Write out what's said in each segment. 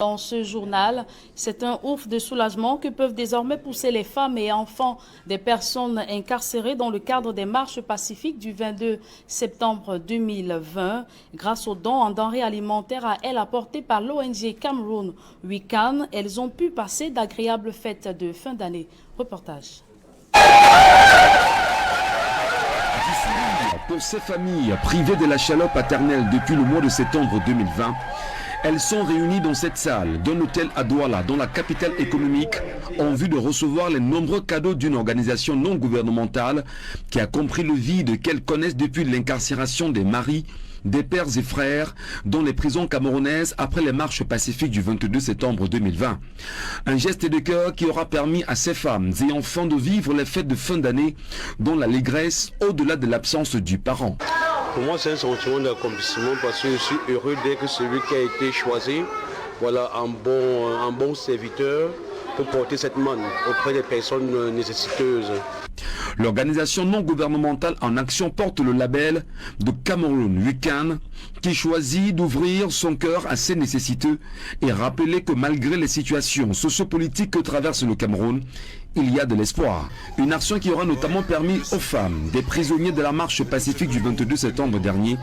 Dans ce journal, c'est un ouf de soulagement que peuvent désormais pousser les femmes et enfants des personnes incarcérées dans le cadre des marches pacifiques du 22 septembre 2020. Grâce aux dons en denrées alimentaires à elles apportés par l'ONG Cameroun Weekend, elles ont pu passer d'agréables fêtes de fin d'année. Reportage. Pour ces familles privées de la chaleur paternelle depuis le mois de septembre 2020, elles sont réunies dans cette salle d'un hôtel à Douala, dans la capitale économique, en vue de recevoir les nombreux cadeaux d'une organisation non gouvernementale qui a compris le vide qu'elles connaissent depuis l'incarcération des maris, des pères et frères dans les prisons camerounaises après les marches pacifiques du 22 septembre 2020. Un geste de cœur qui aura permis à ces femmes et enfants de vivre les fêtes de fin d'année dans l'allégresse au-delà de l'absence du parent. Pour moi, c'est un sentiment d'accomplissement parce que je suis heureux dès que celui qui a été choisi, voilà, un bon serviteur pour porter cette manne auprès des personnes nécessiteuses. L'organisation non gouvernementale en action porte le label de Cameroun Weekend qui choisit d'ouvrir son cœur à ces nécessiteux et rappeler que malgré les situations sociopolitiques que traverse le Cameroun, il y a de l'espoir. Une action qui aura notamment permis aux femmes des prisonniers de la marche pacifique du 22 septembre dernier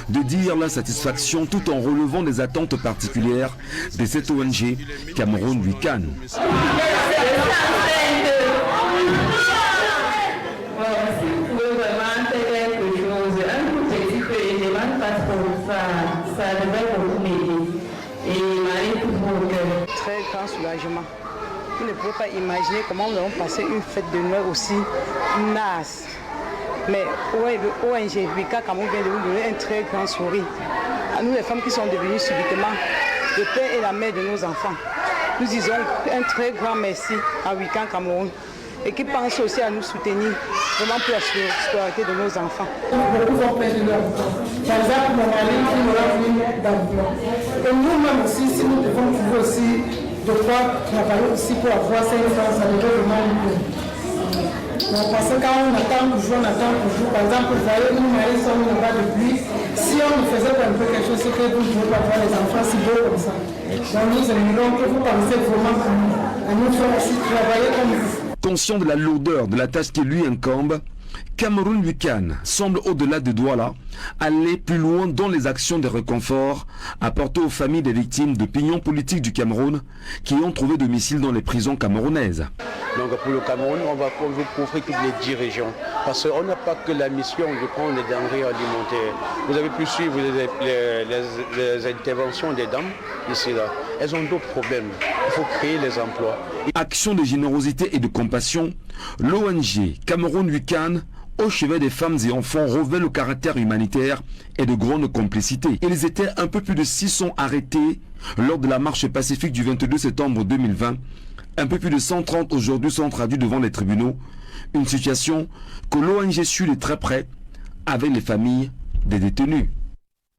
de dire leur satisfaction tout en relevant des attentes particulières de cette ONG Cameroun Weekend. Très grand soulagement. Vous ne pouvez pas imaginer comment nous avons passé une fête de Noël aussi naze. Mais le ONG Vika Cameroun vient de nous donner un très grand sourire. À nous les femmes qui sont devenues subitement le père et la mère de nos enfants. Nous disons un très grand merci à Vika Cameroun et qui pense aussi à nous soutenir vraiment pour la scolarité de nos enfants. Beaucoup ont perdu leur temps. Par exemple, mon mari qui n'aura plus d'emploi. Et nous-mêmes aussi, si nous devons trouver aussi de quoi travailler aussi pour avoir 5 ans, ça devrait vraiment nous. Parce que quand on attend toujours. Par exemple, vous voyez, nous, Marie, sommes là depuis. Si on nous faisait un peu quelque chose, c'est que vous ne pouvez pas voir les enfants si beaux comme ça. Donc nous aimerions que vous pensez vraiment à nous faire aussi travailler comme vous. Conscient de la lourdeur de la tâche qui lui incombe, Cameroun Weekend semble au-delà de Douala aller plus loin dans les actions de réconfort apportées aux familles des victimes de pignons politiques du Cameroun qui ont trouvé domicile dans les prisons camerounaises. Donc pour le Cameroun, on va vous offrir toutes les 10 régions. Parce qu'on n'a pas que la mission de prendre les denrées alimentaires. Vous avez pu suivre les interventions des dames ici là. Elles ont d'autres problèmes. Il faut créer les emplois. Action de générosité et de compassion, l'ONG Cameroun Weekend au chevet des femmes et enfants revêt le caractère humanitaire et de grande complicité. Ils étaient un peu plus de 600 arrêtés lors de la marche pacifique du 22 septembre 2020. Un peu plus de 130 aujourd'hui sont traduits devant les tribunaux. Une situation que l'ONG suit de très près avec les familles des détenus.